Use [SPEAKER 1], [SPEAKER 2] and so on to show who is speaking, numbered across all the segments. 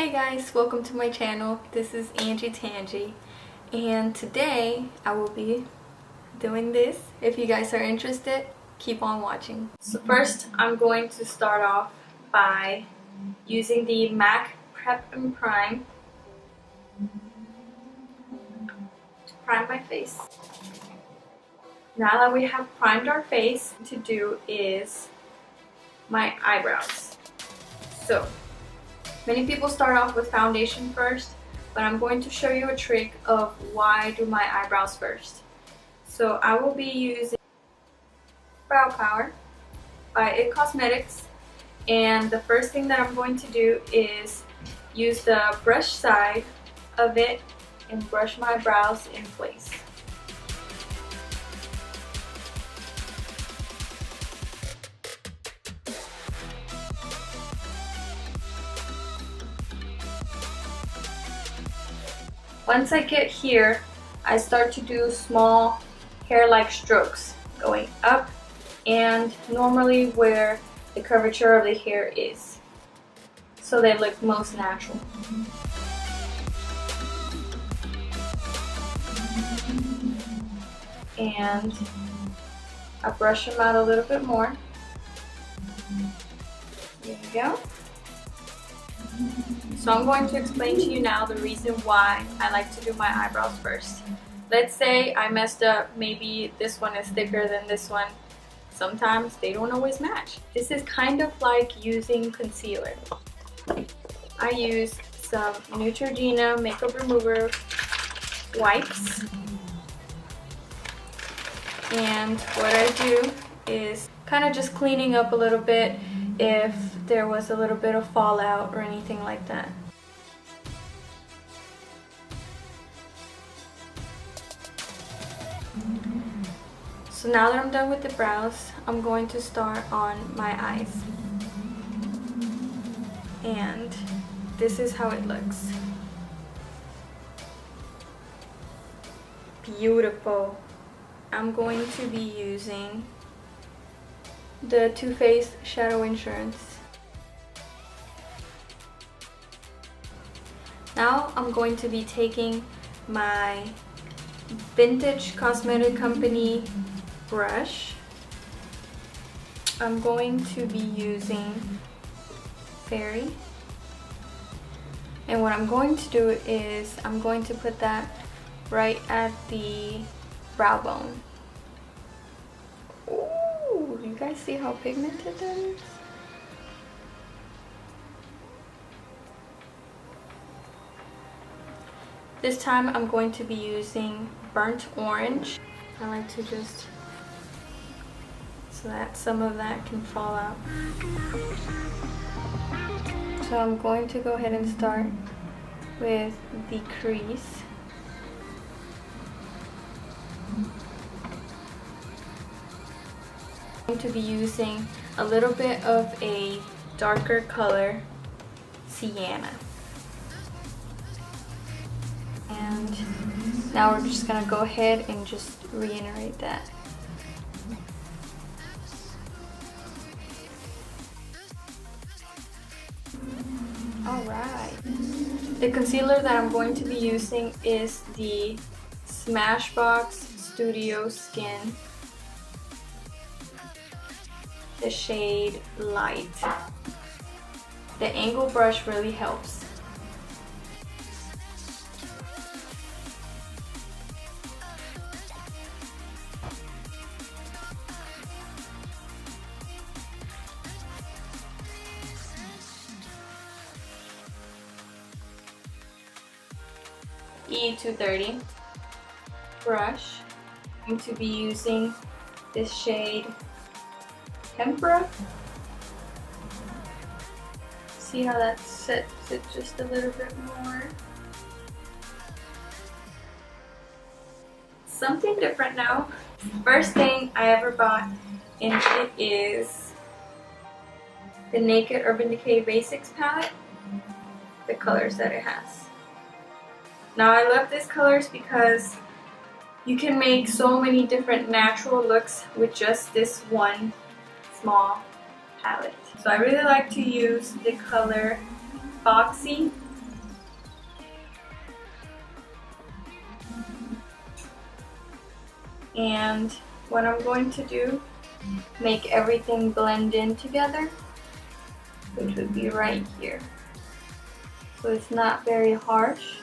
[SPEAKER 1] Hey guys, welcome to my channel. This is Angie Tangy, and today I will be doing this. If you guys are interested, keep on watching. So first, I'm going to start off by using the MAC Prep and Prime to prime my face. Now that we have primed our face, what to do is my eyebrows. So many people start off with foundation first, but I'm going to show you a trick of why I do my eyebrows first. So I will be using Brow Power by It Cosmetics, and the first thing that I'm going to do is use the brush side of it and brush my brows in place. Once I get here, I start to do small hair-like strokes going up and normally where the curvature of the hair is, so they look most natural. And I brush them out a little bit more. There you go. So I'm going to explain to you now the reason why I like to do my eyebrows first. Let's say I messed up, maybe this one is thicker than this one. Sometimes they don't always match. This is kind of like using concealer. I use some Neutrogena makeup remover wipes. And what I do is kind of just cleaning up a little bit if there was a little bit of fallout or anything like that. So now that I'm done with the brows, I'm going to start on my eyes. And this is how it looks. Beautiful. I'm going to be using the Too Faced Shadow Insurance. Now I'm going to be taking my Vintage Cosmetic Company brush. I'm going to be using Fairy. And what I'm going to do is I'm going to put that right at the brow bone. Do you guys see how pigmented that is? This time I'm going to be using burnt orange. I like to just, so that some of that can fall out. So I'm going to go ahead and start with the crease. I'm going to be using a little bit of a darker color, Sienna. And now we're just going to go ahead and just reiterate that. Alright. The concealer that I'm going to be using is the Smashbox Studio Skin, the shade Light. The angle brush really helps. E230 brush. I'm going to be using this shade Tempera. See how that sets it just a little bit more. Something different now. First thing I ever bought in it is the Naked Urban Decay Basics palette. The colors that it has. Now I love these colors because you can make so many different natural looks with just this one small palette. So I really like to use the color Foxy And what I'm going to do, make everything blend in together, which would be right here. So it's not very harsh.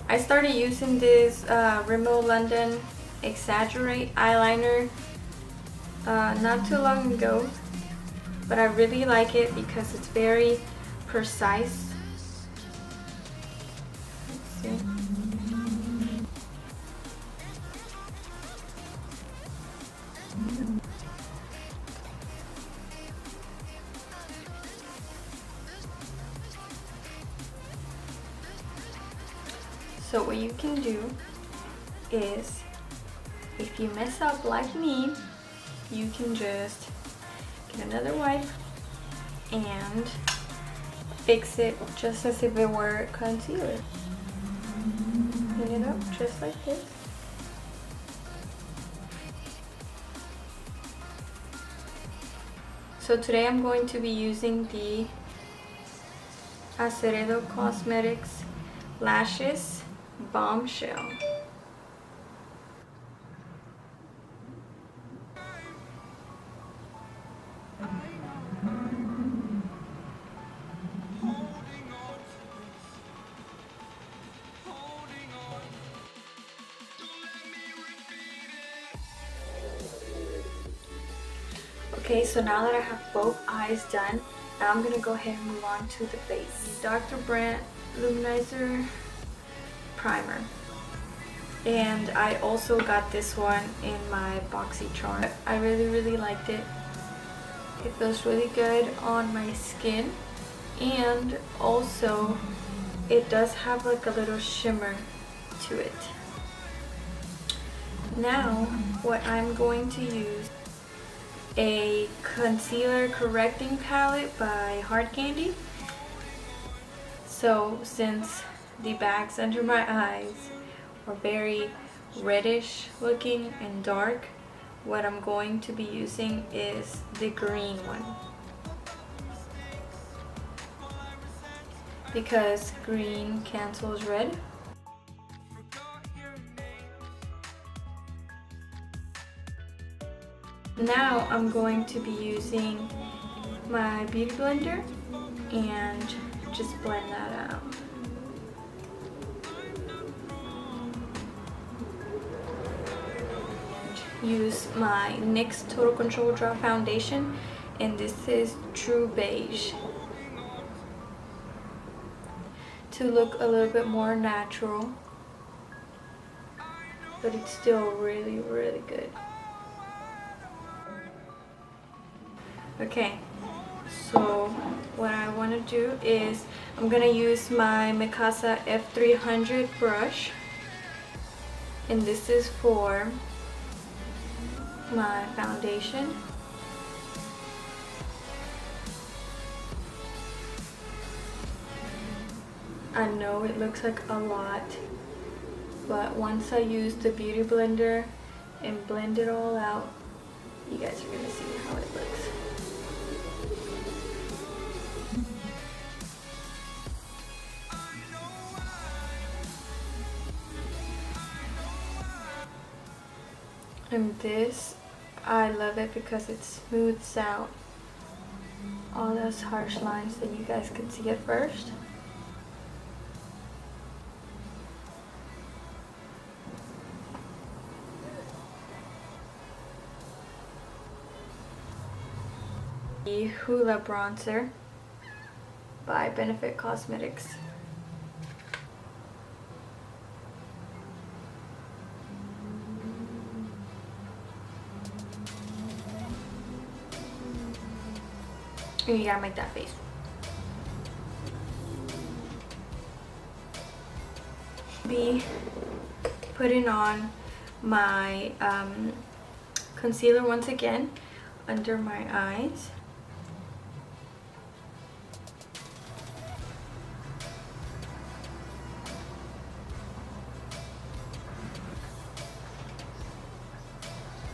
[SPEAKER 1] I started using this Rimmel London Exaggerate eyeliner not too long ago, but I really like it because it's very precise. Let's see. So what you can do is, if you mess up like me, you can just get another wipe and fix it just as if it were concealer. Clean it up just like this. So today I'm going to be using the Azeredo Cosmetics Lashes Bombshell. Okay, so now that I have both eyes done, now I'm going to go ahead and move on to the face. Dr. Brandt Luminizer Primer. And I also got this one in my BoxyCharm. I really liked it. It feels really good on my skin, and also it does have like a little shimmer to it. Now what I'm going to use, a concealer correcting palette by Hard Candy. So since the bags under my eyes are very reddish looking and dark, what I'm going to be using is the green one, because green cancels red. Now I'm going to be using my beauty blender and just blend that out. Use my NYX Total Control Draw Foundation, and this is True Beige, to look a little bit more natural, but it's still really good. Okay, so what I want to do is I'm going to use my Mikasa F300 brush, and this is for my foundation. I know it looks like a lot, but once I use the beauty blender and blend it all out, you guys are going to see how it looks. And this, I love it because it smooths out all those harsh lines that you guys could see at first. The Hoola Bronzer by Benefit Cosmetics. And you gotta make that face. Be putting on my concealer once again under my eyes.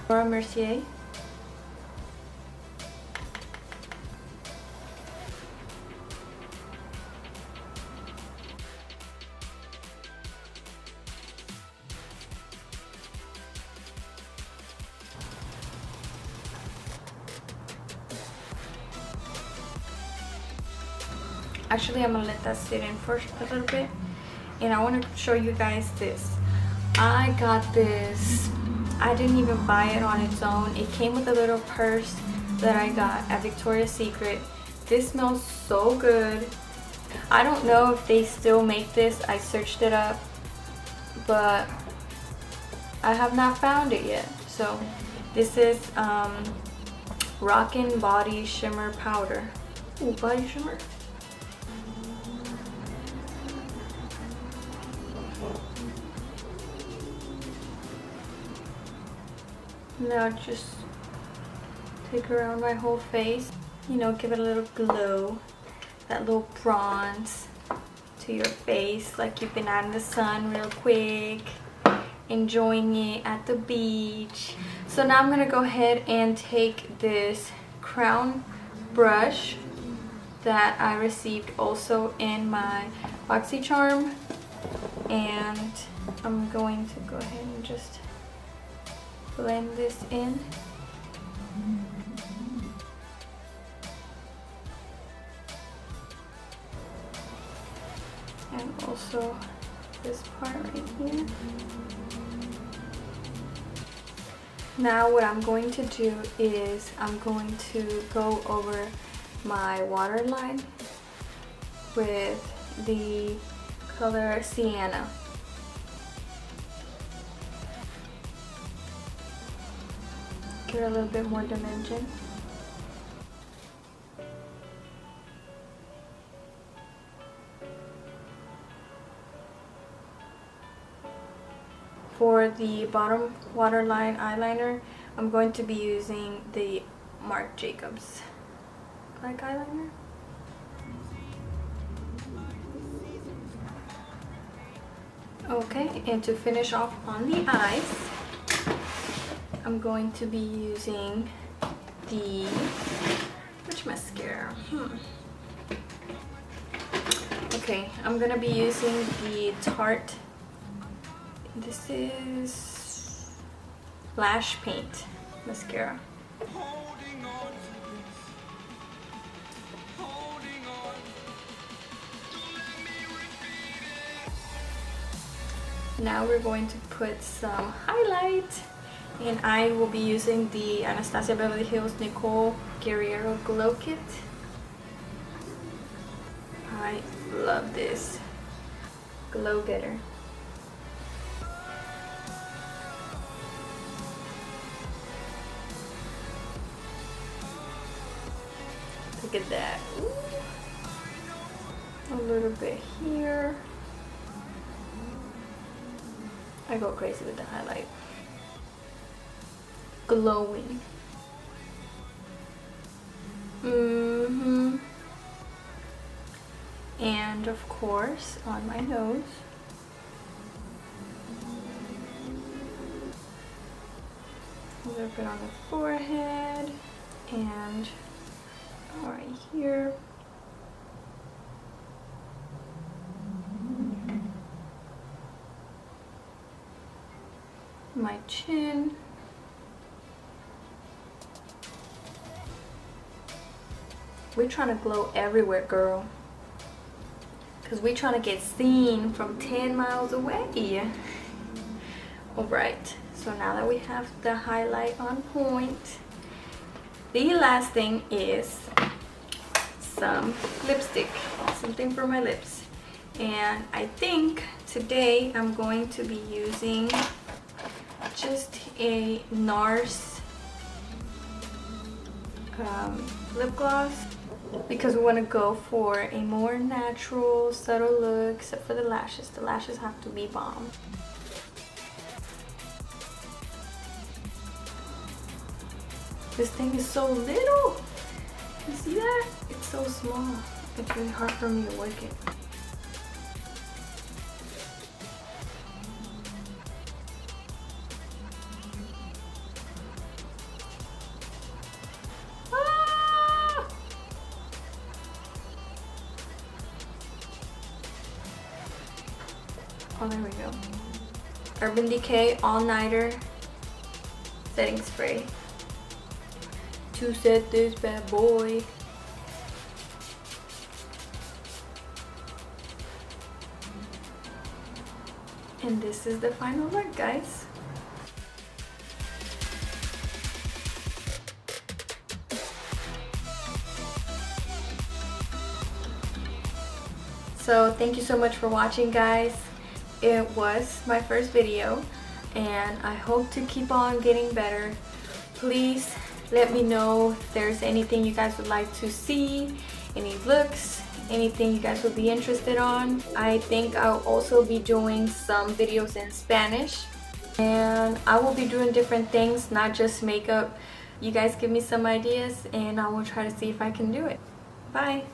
[SPEAKER 1] Mercier. Actually, I'm gonna let that sit in for a little bit. And I want to show you guys this. I got this. I didn't even buy it on its own. It came with a little purse that I got at Victoria's Secret. This smells so good. I don't know if they still make this. I searched it up, but I have not found it yet. So this is Rockin' Body Shimmer Powder. Ooh, body shimmer. Now just take around my whole face, you know, give it a little glow, that little bronze to your face, like you've been out in the sun real quick, enjoying it at the beach. So now I'm gonna go ahead and take this crown brush that I received also in my BoxyCharm, and I'm going to go ahead and just blend this in. And also this part right here. Now what I'm going to do is I'm going to go over my waterline with the color Sienna. Get a little bit more dimension. For the bottom waterline eyeliner, I'm going to be using the Marc Jacobs black eyeliner. Okay, and to finish off on the eyes, I'm going to be using the, which mascara? Okay, I'm gonna be using the Tarte. This is Lash Paint mascara. Now we're going to put some highlight. And I will be using the Anastasia Beverly Hills Nicole Guerriero Glow Kit. I love this glow getter. Look at that. Ooh. A little bit here. I go crazy with the highlight. Glowing. And of course on my nose. A little bit on the forehead and right here. My chin. We're trying to glow everywhere, girl. Because we're trying to get seen from 10 miles away. Alright, so now that we have the highlight on point, the last thing is some lipstick. Something for my lips. And I think today I'm going to be using just a NARS lip gloss, because we want to go for a more natural, subtle look, except for the lashes. The lashes have to be bomb. This thing is so little. You see that? It's so small. It's really hard for me to work it. Oh, there we go. Urban Decay All Nighter Setting Spray to set this bad boy. And this is the final look, guys. So thank you so much for watching, guys. It was my first video and I hope to keep on getting better. Please let me know if there's anything you guys would like to see, any looks, anything you guys would be interested on. I think I'll also be doing some videos in Spanish, and I will be doing different things, not just makeup. You guys give me some ideas and I will try to see if I can do it. Bye.